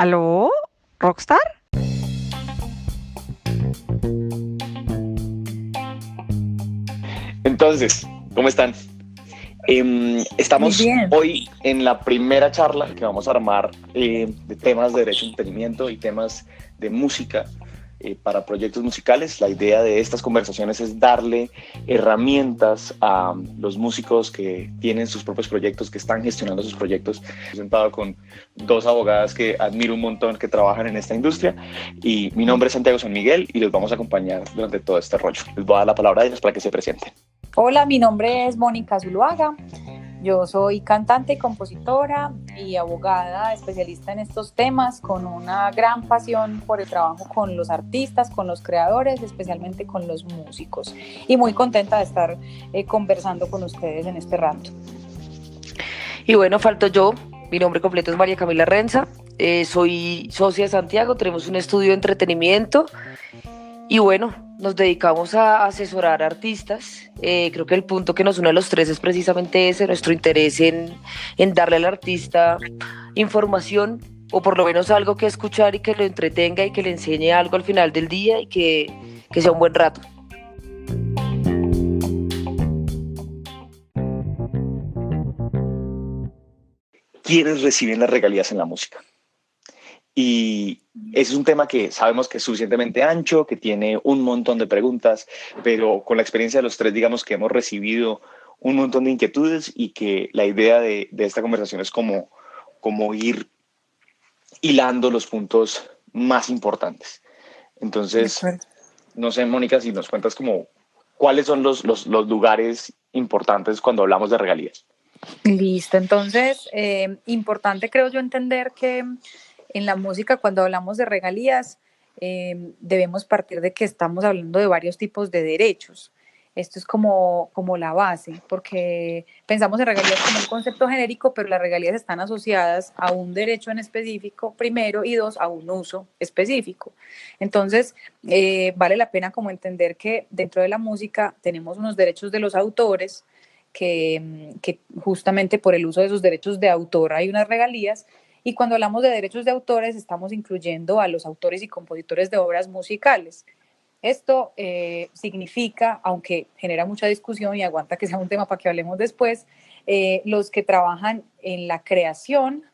¿Aló? ¿Rockstar? Entonces, ¿cómo están? Muy Estamos bien. hoy en la primera charla que vamos a armar de temas de derecho de entretenimiento y temas de música para proyectos musicales. La idea de estas conversaciones es darle herramientas a los músicos que tienen sus propios proyectos, que están gestionando sus proyectos. Estoy sentado con dos abogadas que admiro un montón que trabajan en esta industria y mi nombre es Santiago San Miguel y los vamos a acompañar durante todo este rollo. Les voy a dar la palabra a ellos para que se presenten. Hola, mi nombre es Mónica Zuluaga. Yo soy cantante y compositora y abogada especialista en estos temas con una gran pasión por el trabajo con los artistas, con los creadores, especialmente con los músicos. Y muy contenta de estar conversando con ustedes en este rato. Y bueno, falto yo. Mi nombre completo es María Camila Renza. Soy socia de Santiago. Tenemos un estudio de entretenimiento. Y bueno, nos dedicamos a asesorar artistas. Creo que el punto que nos une a los tres es precisamente ese, nuestro interés en darle al artista información o por lo menos algo que escuchar y que lo entretenga y que le enseñe algo al final del día y que sea un buen rato. ¿Quiénes reciben las regalías en la música? Y ese es un tema que sabemos que es suficientemente ancho, que tiene un montón de preguntas, pero con la experiencia de los tres, digamos que hemos recibido un montón de inquietudes y que la idea de esta conversación es como ir hilando los puntos más importantes. Entonces, no sé, Mónica, si nos cuentas como cuáles son los lugares importantes cuando hablamos de regalías. Listo, entonces, importante creo yo entender que en la música cuando hablamos de regalías debemos partir de que estamos hablando de varios tipos de derechos. Esto es como la base, porque pensamos en regalías como un concepto genérico, pero las regalías están asociadas a un derecho en específico, primero, y dos, a un uso específico. Entonces, vale la pena como entender que dentro de la música tenemos unos derechos de los autores, que justamente por el uso de sus derechos de autor hay unas regalías, y cuando hablamos de derechos de autores estamos incluyendo a los autores y compositores de obras musicales. Esto significa, aunque genera mucha discusión y aguanta que sea un tema para que hablemos después, los que trabajan en la creación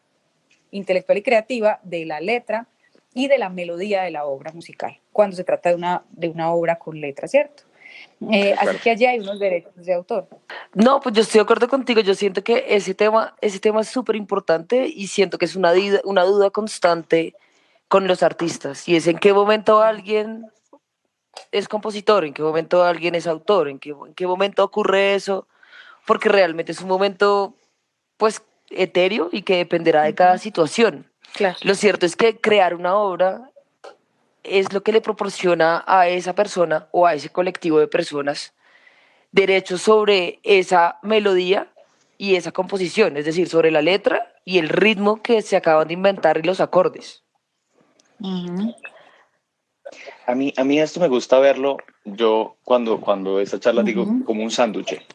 intelectual y creativa de la letra y de la melodía de la obra musical, cuando se trata de una obra con letra, ¿cierto? Así que allí hay unos derechos de autor. No, pues yo estoy de acuerdo contigo. Yo siento que ese tema es súper importante y siento que es una duda constante con los artistas. Y es en qué momento alguien es compositor, en qué momento alguien es autor, en qué momento ocurre eso, porque realmente es un momento, pues, etéreo y que dependerá de cada situación. Claro. Lo cierto es que crear una obra es lo que le proporciona a esa persona o a ese colectivo de personas derechos sobre esa melodía y esa composición, es decir, sobre la letra y el ritmo que se acaban de inventar y los acordes. Uh-huh. A mí esto me gusta verlo, yo cuando esta charla digo Uh-huh. como un sándwich.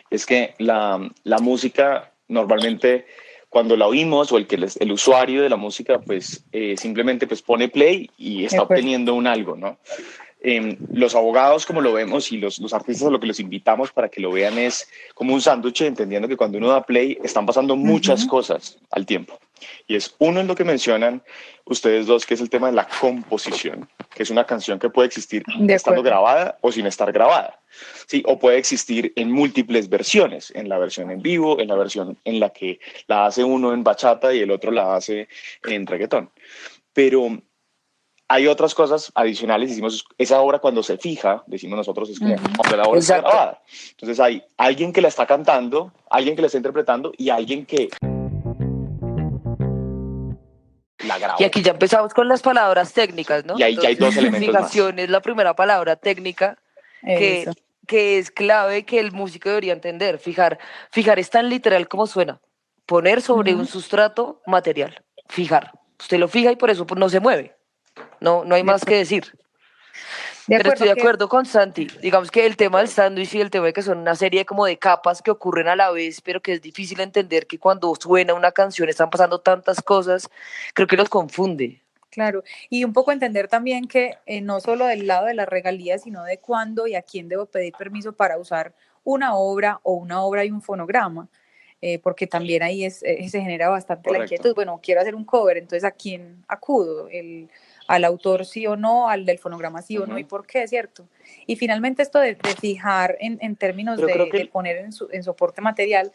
Es que la música normalmente cuando la oímos o el usuario de la música pues simplemente pues pone play y está obteniendo un algo, ¿no? Los abogados como lo vemos y los artistas a lo que los invitamos para que lo vean es como un sándwich, entendiendo que cuando uno da play están pasando muchas cosas al tiempo. Y es uno en lo que mencionan ustedes dos, que es el tema de la composición, que es una canción que puede existir estando grabada o sin estar grabada. Sí, o puede existir en múltiples versiones, en la versión en vivo, en la versión en la que la hace uno en bachata y el otro la hace en reggaetón. Pero hay otras cosas adicionales, decimos, esa obra cuando se fija, decimos nosotros, es como cuando la obra está grabada. Entonces hay alguien que la está cantando, alguien que la está interpretando y alguien que la grabó. Y aquí ya empezamos con las palabras técnicas, ¿no? Y ahí ya hay dos elementos más. Fijación es la primera palabra técnica que es clave que el músico debería entender. Fijar es tan literal como suena. Poner sobre un sustrato material. Fijar. Usted lo fija y por eso no se mueve. No hay más que decir. Pero estoy de acuerdo con Santi. Digamos que el tema del sándwich y el tema de que son una serie como de capas que ocurren a la vez, pero que es difícil entender que cuando suena una canción están pasando tantas cosas, creo que los confunde. Claro, y un poco entender también que no solo del lado de las regalías, sino de cuándo y a quién debo pedir permiso para usar una obra o una obra y un fonograma, porque también ahí se genera bastante Correcto. la inquietud. Bueno, quiero hacer un cover, entonces ¿a quién acudo? Al autor sí o no, al del fonograma sí o no, y por qué, ¿cierto? Y finalmente esto de fijar en términos de poner en soporte material,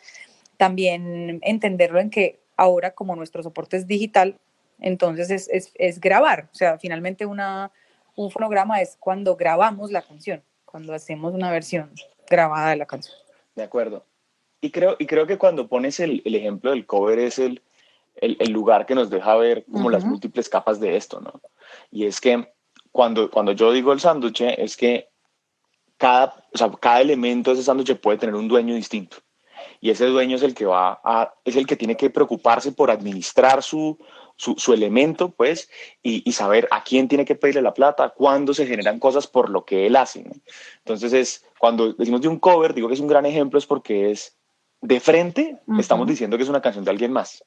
también entenderlo en que ahora como nuestro soporte es digital, entonces es grabar, o sea, finalmente un fonograma es cuando grabamos la canción, cuando hacemos una versión grabada de la canción. De acuerdo. Y creo que cuando pones el ejemplo del cover es el lugar que nos deja ver como las múltiples capas de esto, ¿no? Y es que cuando yo digo el sándwich, es que cada elemento de ese sándwich puede tener un dueño distinto. Y ese dueño es el que es el que tiene que preocuparse por administrar su elemento, pues, y saber a quién tiene que pedirle la plata, cuándo se generan cosas por lo que él hace, ¿no? Entonces, cuando decimos de un cover, digo que es un gran ejemplo, es porque es de frente, estamos diciendo que es una canción de alguien más,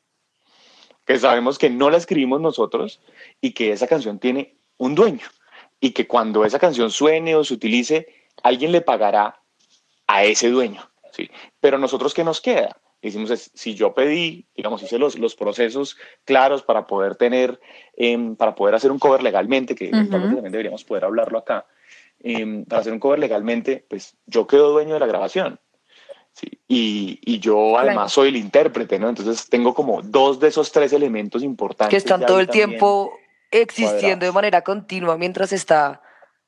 que sabemos que no la escribimos nosotros y que esa canción tiene un dueño y que cuando esa canción suene o se utilice, alguien le pagará a ese dueño, ¿sí? Pero nosotros, ¿qué nos queda? Decimos, si yo pedí, digamos, hice los procesos claros para poder para poder hacer un cover legalmente, que eventualmente también deberíamos poder hablarlo acá, para hacer un cover legalmente, pues yo quedo dueño de la grabación. Sí, y yo además soy el intérprete, ¿no? Entonces tengo como 2 de esos 3 elementos importantes. Que están todo el tiempo existiendo de manera continua mientras está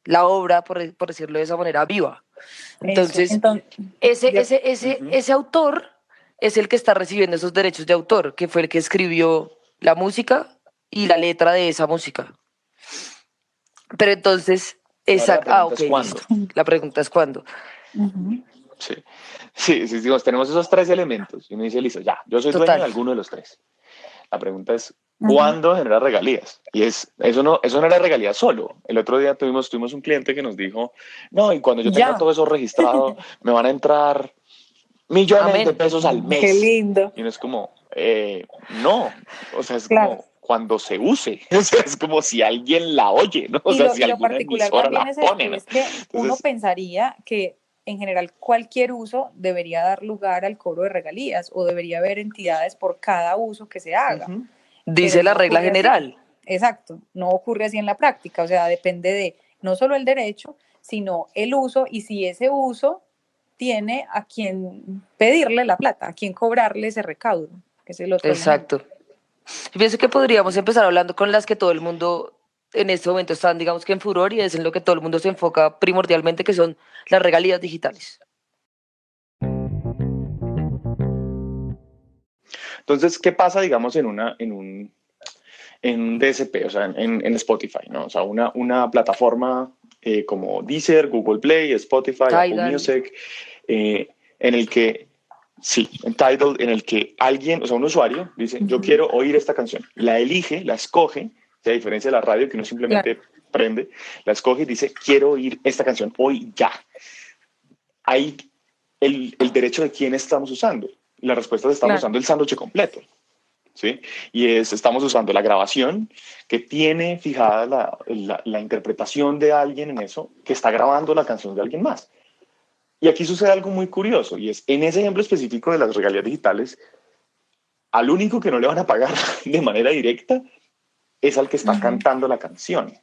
la obra, por decirlo de esa manera, viva. Entonces ese autor es el que está recibiendo esos derechos de autor, que fue el que escribió la música y la letra de esa música. Pero entonces, listo. La pregunta es ¿cuándo? Sí, tenemos esos 3 elementos y uno dice, listo, ya, yo soy dueño de alguno de los 3. La pregunta es, ¿cuándo genera regalías? Y eso no era regalías solo. El otro día tuvimos un cliente que nos dijo, no, y cuando yo tenga todo eso registrado, me van a entrar millones de pesos al mes. Qué lindo. Y no es como, no, o sea, es como cuando se use, o sea, es como si alguien la oye, ¿no? O sea, si alguna emisora la pone, ¿no? Es que uno pensaría que en general cualquier uso debería dar lugar al cobro de regalías o debería haber entidades por cada uso que se haga. Dice la regla general. Exacto, no ocurre así en la práctica, o sea, depende de no solo el derecho, sino el uso y si ese uso tiene a quien pedirle la plata, a quien cobrarle ese recaudo, que es el otro. Exacto. Yo pienso que podríamos empezar hablando con las que todo el mundo en este momento están, digamos que en furor y es en lo que todo el mundo se enfoca primordialmente, que son las regalías digitales. Entonces, ¿qué pasa, digamos, en un DSP, o sea, en Spotify, ¿no? O sea, una plataforma como Deezer, Google Play, Spotify, Apple Music, en el que, en Tidal, en el que alguien, o sea, un usuario dice, yo quiero oír esta canción, la elige, la escoge, a diferencia de la radio que uno simplemente prende, la escoge y dice, quiero oír esta canción hoy ya. Hay el derecho de quién estamos usando. La respuesta es estamos usando el sándwich completo. ¿Sí? Y estamos usando la grabación que tiene fijada la interpretación de alguien en eso, que está grabando la canción de alguien más. Y aquí sucede algo muy curioso, y es, en ese ejemplo específico de las regalías digitales, al único que no le van a pagar de manera directa es al que está cantando la canción.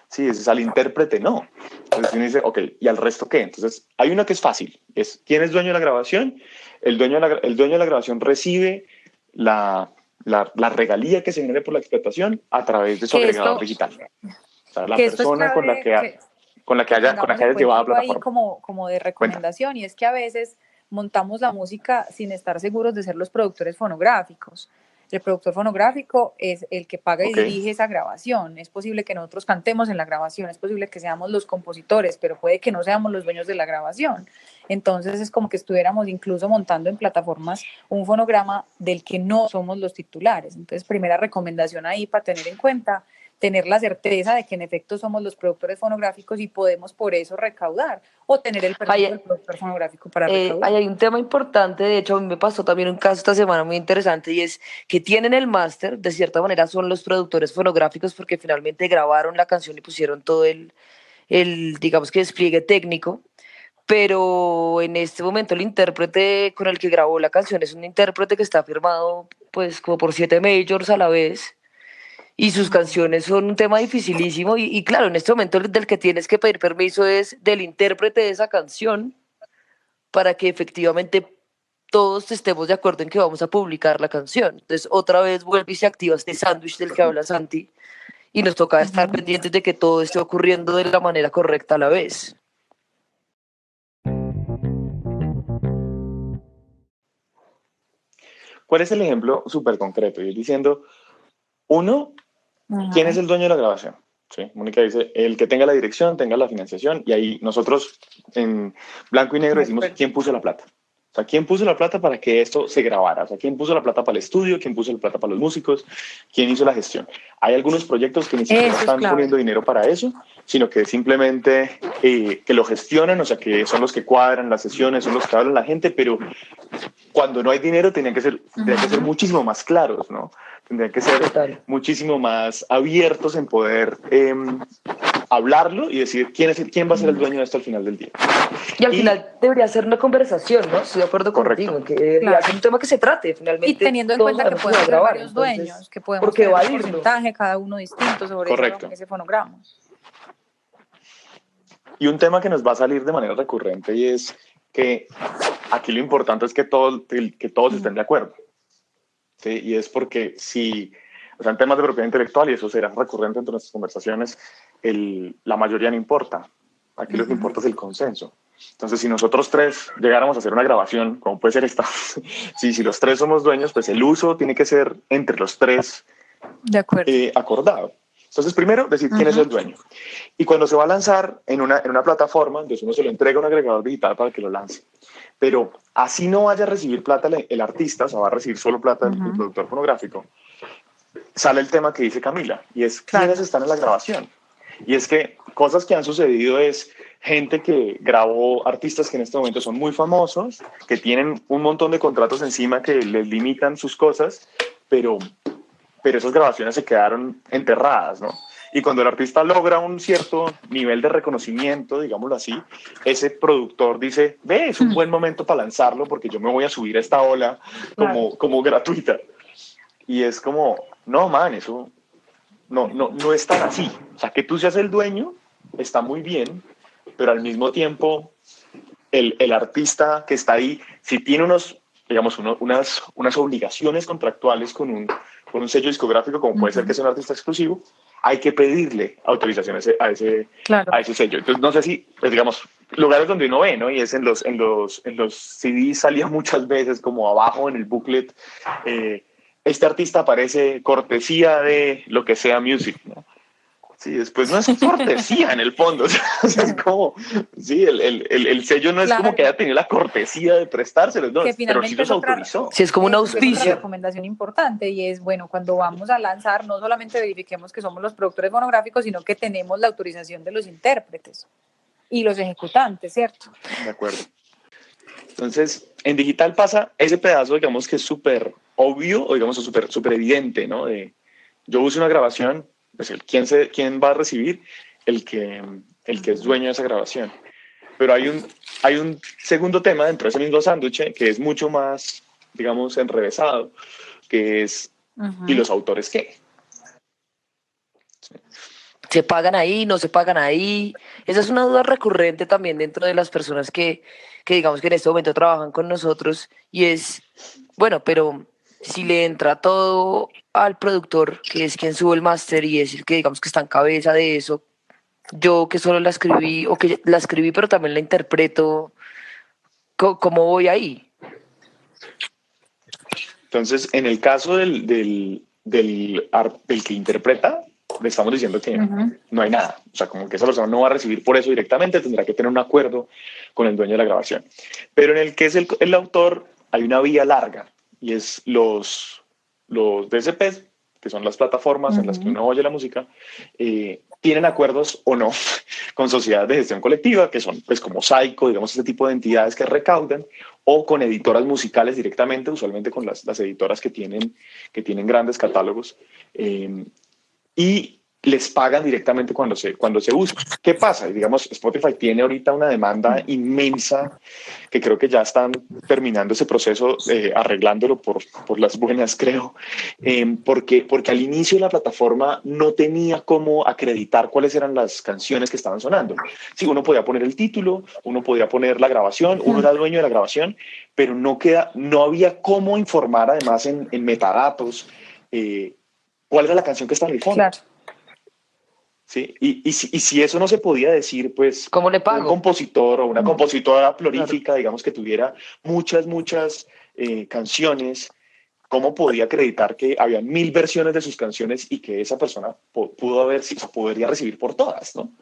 Sí, ese es al intérprete, no. Entonces uno dice, ok, ¿y al resto qué? Entonces hay una que es fácil, es ¿quién es dueño de la grabación? El dueño de la grabación recibe la regalía que se genere por la explotación a través de su agregador digital. O sea, la persona con la que hayas llevado a la plataforma. Como de recomendación, y es que a veces montamos la música sin estar seguros de ser los productores fonográficos. El productor fonográfico es el que paga y dirige esa grabación. Es posible que nosotros cantemos en la grabación, es posible que seamos los compositores, pero puede que no seamos los dueños de la grabación. Entonces es como que estuviéramos incluso montando en plataformas un fonograma del que no somos los titulares. Entonces, primera recomendación ahí para tener en cuenta tener la certeza de que en efecto somos los productores fonográficos y podemos por eso recaudar o tener el permiso del productor fonográfico para recaudar. Hay un tema importante, de hecho a mí me pasó también un caso esta semana muy interesante y es que tienen el máster, de cierta manera son los productores fonográficos porque finalmente grabaron la canción y pusieron todo digamos que despliegue técnico, pero en este momento el intérprete con el que grabó la canción es un intérprete que está firmado pues como por 7 majors a la vez y sus canciones son un tema dificilísimo y claro, en este momento del que tienes que pedir permiso es del intérprete de esa canción para que efectivamente todos estemos de acuerdo en que vamos a publicar la canción. Entonces otra vez vuelve y se activa este sándwich del que habla Santi y nos toca estar pendientes de que todo esté ocurriendo de la manera correcta a la vez. ¿Cuál es el ejemplo súper concreto? Y diciendo, uno, ¿quién es el dueño de la grabación? ¿Sí? Mónica dice, el que tenga la dirección, tenga la financiación, y ahí nosotros en blanco y negro decimos quién puso la plata. O sea, quién puso la plata para que esto se grabara. O sea, quién puso la plata para el estudio, quién puso la plata para los músicos, quién hizo la gestión. Hay algunos proyectos que ni siquiera están poniendo dinero para eso, sino que simplemente que lo gestionan, o sea, que son los que cuadran las sesiones, son los que hablan la gente, pero cuando no hay dinero tendrían que ser muchísimo más claros, ¿no? Tendrían que ser muchísimo más abiertos en poder hablarlo y decir quién va a ser el dueño de esto al final del día. Y al final debería ser una conversación, ¿no? Estoy de acuerdo contigo, que debería ser un tema que se trate finalmente. Y teniendo en cuenta que pueden haber varios dueños, que podemos tener un porcentaje, cada uno distinto sobre ese fonograma. Y un tema que nos va a salir de manera recurrente y es que aquí lo importante es que todos estén de acuerdo. ¿Sí? Y es porque o sea, en temas de propiedad intelectual, y eso será recurrente entre nuestras conversaciones, la mayoría no importa. Aquí lo que importa es el consenso. Entonces, si nosotros tres llegáramos a hacer una grabación, como puede ser esta, si los tres somos dueños, pues el uso tiene que ser entre los tres de acuerdo. Acordado. Entonces, primero, decir quién es el dueño. Y cuando se va a lanzar en una plataforma, entonces uno se lo entrega a un agregador digital para que lo lance. Pero así no vaya a recibir plata el artista, o sea, va a recibir solo plata el productor fonográfico, sale el tema que dice Camila, y es quiénes están en la grabación. Y es que cosas que han sucedido es gente que grabó artistas que en este momento son muy famosos, que tienen un montón de contratos encima que les limitan sus cosas, pero esas grabaciones se quedaron enterradas, ¿no? Y cuando el artista logra un cierto nivel de reconocimiento, digámoslo así, ese productor dice, es un buen momento para lanzarlo porque yo me voy a subir a esta ola como gratuita. Y es como, no, man, eso no es tan así. O sea, que tú seas el dueño está muy bien, pero al mismo tiempo el artista que está ahí, si tiene unas obligaciones contractuales con un sello discográfico, como puede ser que sea un artista exclusivo, hay que pedirle autorización a ese sello. Entonces, no sé si, pues, digamos, lugares donde uno ve, ¿no? Y es en los CDs salía muchas veces como abajo en el booklet, este artista aparece cortesía de lo que sea music, ¿no? Sí, después no es cortesía en el fondo, o sea, es como, sí, el sello no es como que haya tenido la cortesía de prestárselos, no, pero sí los autorizó. Sí, es como un auspicio. Es una recomendación importante y es, bueno, cuando vamos a lanzar, no solamente verifiquemos que somos los productores fonográficos, sino que tenemos la autorización de los intérpretes y los ejecutantes, ¿cierto? De acuerdo. Entonces, en digital pasa ese pedazo, digamos, que es súper obvio, o digamos, súper evidente, ¿no? Yo uso una grabación, pues ¿quién va a recibir? El que es dueño de esa grabación. Pero hay un segundo tema dentro de ese mismo sándwich que es mucho más, digamos, enrevesado, que es, ¿y los autores qué? ¿Se pagan ahí? ¿No se pagan ahí? Esa es una duda recurrente también dentro de las personas que digamos que en este momento trabajan con nosotros y es, bueno, pero si le entra todo al productor, que es quien sube el máster y es el que digamos que está en cabeza de eso, yo que solo la escribí, o que la escribí pero también la interpreto, ¿cómo voy ahí? Entonces, en el caso del que interpreta, le estamos diciendo que no hay nada. O sea, como que esa persona no va a recibir por eso directamente, tendrá que tener un acuerdo con el dueño de la grabación. Pero en el que es el autor, hay una vía larga, y es los DSPs, que son las plataformas en las que uno oye la música, tienen acuerdos o no con sociedades de gestión colectiva, que son pues como Saico, digamos, ese tipo de entidades que recaudan, o con editoras musicales directamente, usualmente con las editoras que tienen grandes catálogos, y les pagan directamente cuando se usa. ¿Qué pasa? Digamos, Spotify tiene ahorita una demanda inmensa que creo que ya están terminando ese proceso, arreglándolo por las buenas, creo, porque al inicio la plataforma no tenía cómo acreditar cuáles eran las canciones que estaban sonando. Sí, uno podía poner el título, uno podía poner la grabación, uno era dueño de la grabación, pero no había cómo informar además en metadatos cuál era la canción que está en el fondo. Claro. Sí, y si eso no se podía decir, pues ¿Cómo le pago? un compositor o una compositora prolífica, digamos, que tuviera muchas canciones, ¿cómo podía acreditar que había 1000 versiones de sus canciones y que esa persona podría recibir por todas, ¿no?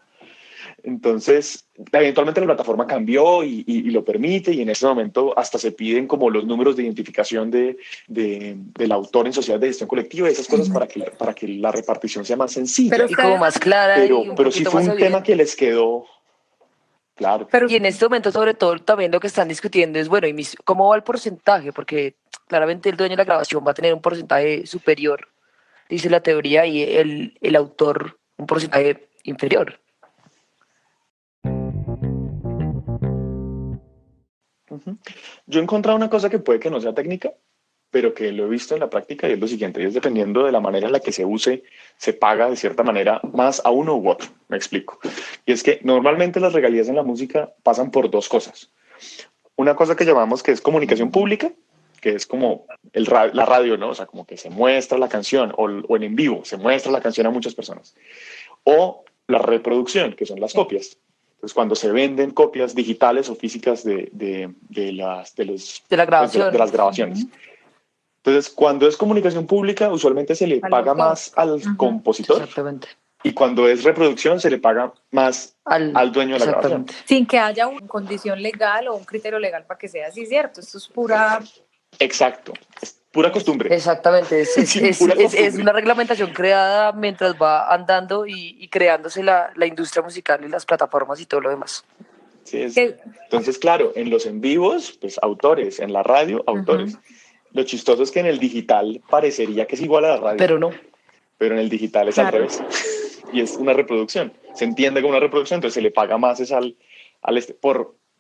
Entonces, eventualmente la plataforma cambió y lo permite, y en ese momento hasta se piden como los números de identificación del autor en sociedad de gestión colectiva y esas cosas para que la repartición sea más sencilla. Pero Y como más clara y un Pero sí poquito fue más un evidente. tema que les quedó claro. Y en este momento, sobre todo, también lo que están discutiendo es, bueno, ¿cómo va el porcentaje? Porque claramente el dueño de la grabación va a tener un porcentaje superior, dice la teoría, y el autor un porcentaje inferior. Yo he encontrado una cosa que puede que no sea técnica, pero que lo he visto en la práctica, y es lo siguiente, y es dependiendo de la manera en la que se use, se paga de cierta manera más a uno u otro. Me explico. Y es que normalmente las regalías en la música pasan por dos cosas. Una cosa que llamamos que es comunicación pública, que es como la radio, ¿no? O sea, como que se muestra la canción, o en vivo, se muestra la canción a muchas personas. O la reproducción, que son las copias. Entonces, cuando se venden copias digitales o físicas de la grabación. de las grabaciones. Entonces, cuando es comunicación pública, usualmente se le paga más al compositor. Exactamente. Y cuando es reproducción, se le paga más al dueño de la grabación. Sin que haya una condición legal o un criterio legal para que sea así, ¿cierto? Esto es pura... Exacto, es pura costumbre. Exactamente, es una reglamentación creada mientras va andando y creándose la industria musical y las plataformas y todo lo demás. Sí, entonces, claro, en los en vivos, pues autores, en la radio, autores. Lo chistoso es que en el digital parecería que es igual a la radio. Pero no. Pero en el digital es al revés. Y es una reproducción. Se entiende como una reproducción, entonces se le paga más es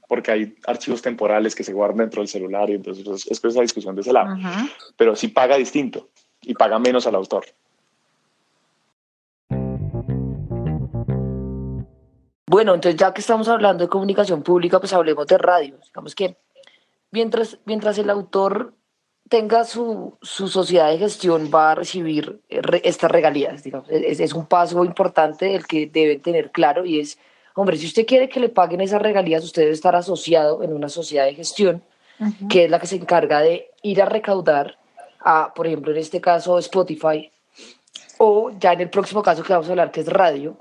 porque hay archivos temporales que se guardan dentro del celular, y entonces es esa discusión de ese lado. Pero sí paga distinto y paga menos al autor. Bueno, entonces ya que estamos hablando de comunicación pública, pues hablemos de radio. Digamos que mientras el autor tenga su sociedad de gestión, va a recibir estas regalías. Digamos. Es un paso importante el que deben tener claro, y es, hombre, si usted quiere que le paguen esas regalías, usted debe estar asociado en una sociedad de gestión, que es la que se encarga de ir a recaudar a, por ejemplo, en este caso, Spotify, o ya en el próximo caso que vamos a hablar, que es radio,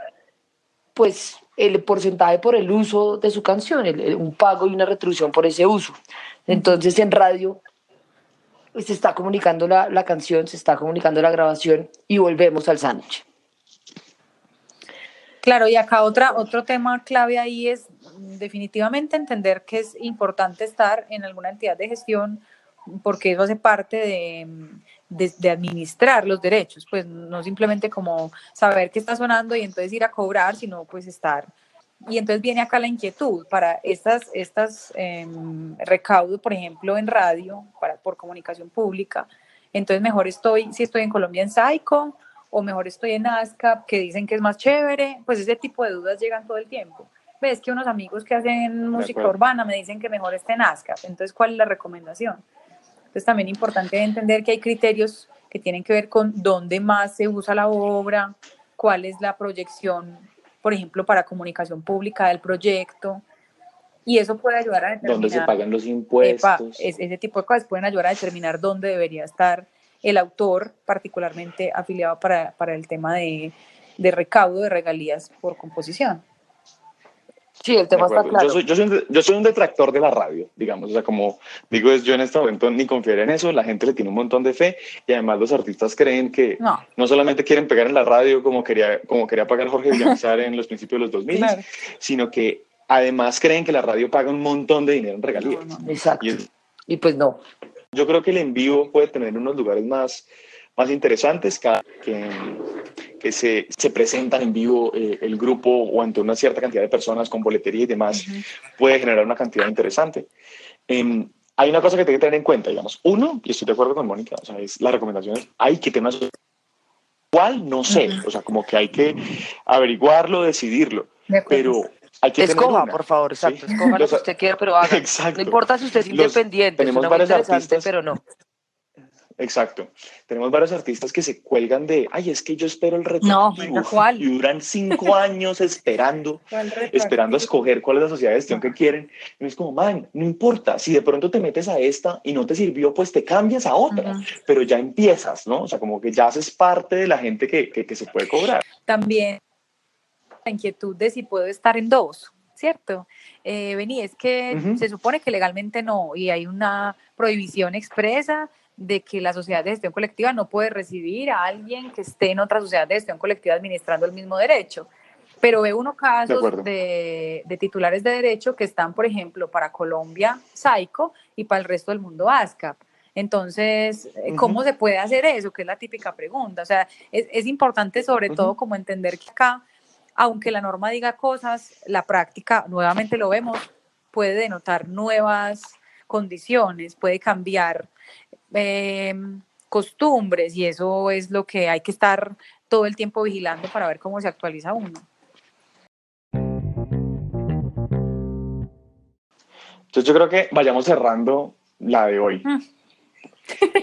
pues el porcentaje por el uso de su canción, un pago y una retribución por ese uso. Entonces, en radio se está comunicando la canción, se está comunicando la grabación, y volvemos al sándwich. Claro, y acá otro tema clave ahí es definitivamente entender que es importante estar en alguna entidad de gestión, porque eso hace parte de administrar los derechos, pues no simplemente como saber qué está sonando y entonces ir a cobrar, sino pues estar. Y entonces viene acá la inquietud para estas recaudos, por ejemplo, en radio, por comunicación pública. Entonces mejor si estoy en Colombia en Saico, o mejor estoy en ASCAP, que dicen que es más chévere, pues ese tipo de dudas llegan todo el tiempo. Ves que unos amigos que hacen música urbana me dicen que mejor esté en ASCAP, entonces ¿cuál es la recomendación? Entonces también es importante entender que hay criterios que tienen que ver con dónde más se usa la obra, cuál es la proyección, por ejemplo, para comunicación pública del proyecto, y eso puede ayudar a determinar... ¿Dónde se pagan los impuestos? Ese tipo de cosas pueden ayudar a determinar dónde debería estar el autor, particularmente afiliado para el tema de recaudo de regalías por composición. Sí, el De tema está acuerdo. claro. Yo soy un detractor de la radio, digamos. O sea, como digo, yo en este momento ni confiaré en eso. La gente le tiene un montón de fe y además los artistas creen que No, no solamente quieren pegar en la radio como quería pagar Jorge Villamizar en los principios de los 2000, claro. sino que además creen que la radio paga un montón de dinero en regalías. No. Y Exacto. Y pues no. yo creo que el en vivo puede tener unos lugares más interesantes que se presentan en vivo el grupo o ante una cierta cantidad de personas con boletería y demás, puede generar una cantidad interesante. Hay una cosa que hay que tener en cuenta, digamos. Uno, y estoy de acuerdo con Mónica, o sea, es la recomendación es, hay que tener una igual, no sé, o sea, como que hay que averiguarlo, decidirlo, De acuerdo. pero hay que tener Escoja, una, por favor, ¿sí? exacto. Escoja lo que usted quiera, pero haga. Exacto. No importa si usted es independiente, Tenemos suena muy varios interesante, artistas. pero no. Exacto. Tenemos varios artistas que se cuelgan de, ay, es que yo espero el No, retroactivo. ¿cuál? Y duran 5 años esperando a escoger cuál es la sociedad de gestión que quieren. Y es como, man, no importa, si de pronto te metes a esta y no te sirvió, pues te cambias a otra, pero ya empiezas, ¿no? O sea, como que ya haces parte de la gente que se puede cobrar. También la inquietud de si puedo estar en dos, ¿cierto? Vení, es que se supone que legalmente no, y hay una prohibición expresa de que la sociedad de gestión colectiva no puede recibir a alguien que esté en otra sociedad de gestión colectiva administrando el mismo derecho. Pero ve uno casos de titulares de derecho que están, por ejemplo, para Colombia, SAICO, y para el resto del mundo, ASCAP. Entonces, ¿cómo se puede hacer eso? Que es la típica pregunta. O sea, es importante sobre todo como entender que acá, aunque la norma diga cosas, la práctica, nuevamente lo vemos, puede denotar nuevas condiciones, puede cambiar costumbres, y eso es lo que hay que estar todo el tiempo vigilando para ver cómo se actualiza uno. Entonces yo creo que vayamos cerrando la de hoy.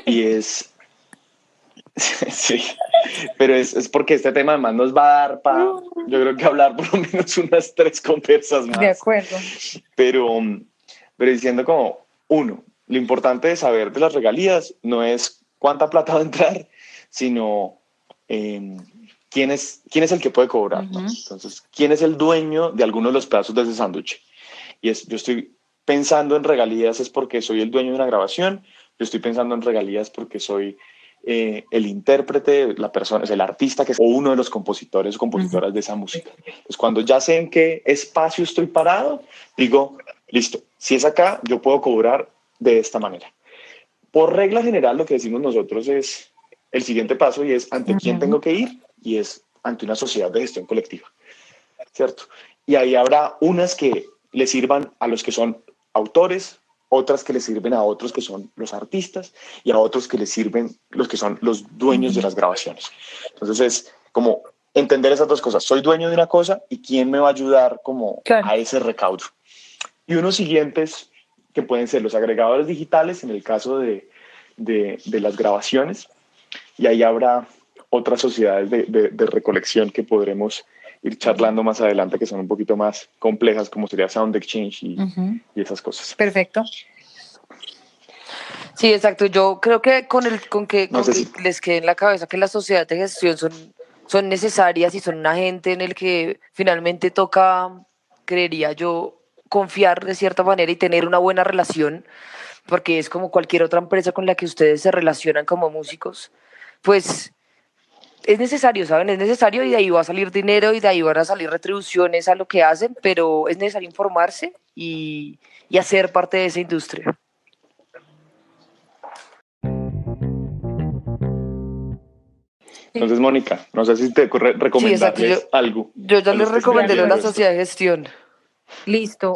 Y es... sí, pero es porque este tema además nos va a dar para, yo creo que hablar por lo menos unas 3 conversas más. De acuerdo. Pero diciendo como, uno, lo importante de saber de las regalías no es cuánta plata va a entrar, sino quién es el que puede cobrar, ¿no? Entonces, quién es el dueño de alguno de los pedazos de ese sándwich. Y yo estoy pensando en regalías es porque soy el dueño de una grabación, yo estoy pensando en regalías porque soy el intérprete, la persona, es el artista o uno de los compositores o compositoras de esa música. Pues cuando ya sé en qué espacio estoy parado, digo, listo, si es acá, yo puedo cobrar de esta manera. Por regla general, lo que decimos nosotros es el siguiente paso y es ante quién tengo que ir, y es ante una sociedad de gestión colectiva, ¿cierto? Y ahí habrá unas que le sirvan a los que son autores, otras que le sirven a otros que son los artistas y a otros que le sirven los que son los dueños de las grabaciones. Entonces es como entender esas dos cosas. Soy dueño de una cosa y quién me va a ayudar como a ese recaudo. Y unos siguientes que pueden ser los agregadores digitales en el caso de las grabaciones, y ahí habrá otras sociedades de recolección que podremos ir charlando más adelante, que son un poquito más complejas, como sería Sound Exchange y esas cosas. Perfecto. Sí, exacto. Yo creo que con que les quede en la cabeza que las sociedades de gestión son necesarias y son un agente en el que finalmente toca, creería yo, confiar de cierta manera y tener una buena relación, porque es como cualquier otra empresa con la que ustedes se relacionan como músicos, pues es necesario, ¿saben? Es necesario, y de ahí va a salir dinero y de ahí van a salir retribuciones a lo que hacen, pero es necesario informarse y hacer parte de esa industria. Entonces, Mónica, no sé si te ocurre recomendarles algo. Yo ya les recomendé la sociedad de gestión. Listo.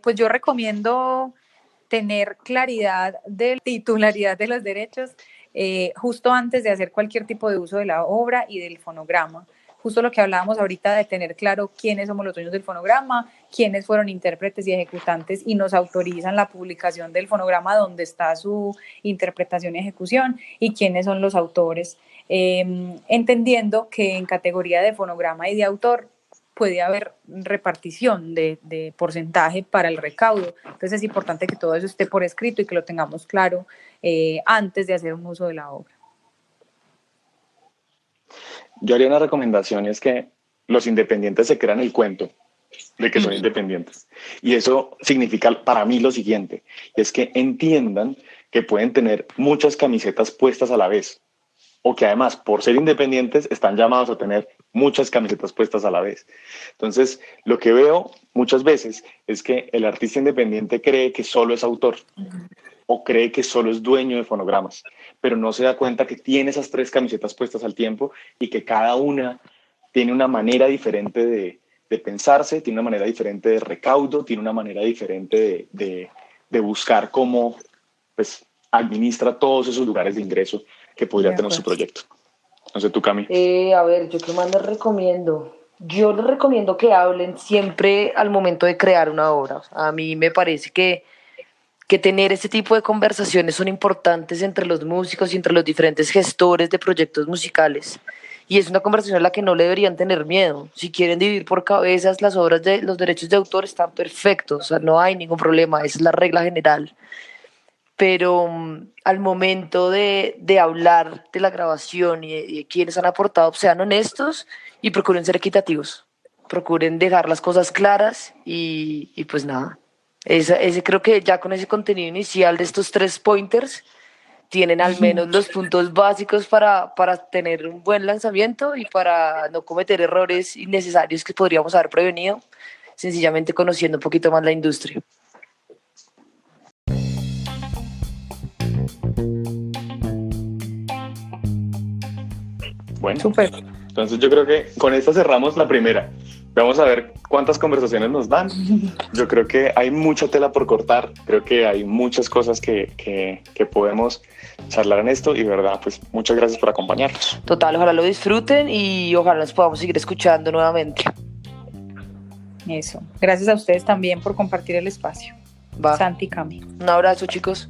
Pues yo recomiendo tener claridad de titularidad de los derechos justo antes de hacer cualquier tipo de uso de la obra y del fonograma. Justo lo que hablábamos ahorita de tener claro quiénes somos los dueños del fonograma, quiénes fueron intérpretes y ejecutantes y nos autorizan la publicación del fonograma donde está su interpretación y ejecución, y quiénes son los autores. Entendiendo que en categoría de fonograma y de autor puede haber repartición de porcentaje para el recaudo. Entonces es importante que todo eso esté por escrito y que lo tengamos claro antes de hacer un uso de la obra. Yo haría una recomendación, y es que los independientes se crean el cuento de que son independientes. Y eso significa para mí lo siguiente, es que entiendan que pueden tener muchas camisetas puestas a la vez, o que además, por ser independientes, están llamados a tener muchas camisetas puestas a la vez. Entonces, lo que veo muchas veces es que el artista independiente cree que solo es autor o cree que solo es dueño de fonogramas, pero no se da cuenta que tiene esas 3 camisetas puestas al tiempo y que cada una tiene una manera diferente de pensarse, tiene una manera diferente de recaudo, tiene una manera diferente de buscar cómo pues, administra todos esos lugares de ingreso que podría tener su proyecto. No sé, tú, Cami. A ver, ¿yo qué más les recomiendo? Yo les recomiendo que hablen siempre al momento de crear una obra. O sea, a mí me parece que tener este tipo de conversaciones son importantes entre los músicos y entre los diferentes gestores de proyectos musicales. Y es una conversación a la que no le deberían tener miedo. Si quieren dividir por cabezas las obras de los derechos de autor, están perfectos. O sea, no hay ningún problema, esa es la regla general. Pero al momento de hablar de la grabación y de quienes han aportado, sean honestos y procuren ser equitativos. Procuren dejar las cosas claras y pues nada. Ese creo que ya con ese contenido inicial de estos 3 pointers tienen al menos los puntos básicos para tener un buen lanzamiento y para no cometer errores innecesarios que podríamos haber prevenido, sencillamente conociendo un poquito más la industria. Bueno, súper. Entonces yo creo que con esta cerramos la primera. Vamos a ver cuántas conversaciones nos dan. Yo creo que hay mucha tela por cortar. Creo que hay muchas cosas que podemos charlar en esto. Y de verdad, pues muchas gracias por acompañarnos. Total, ojalá lo disfruten y ojalá nos podamos seguir escuchando nuevamente. Eso. Gracias a ustedes también por compartir el espacio. Va. Santi, Cami. Un abrazo, chicos.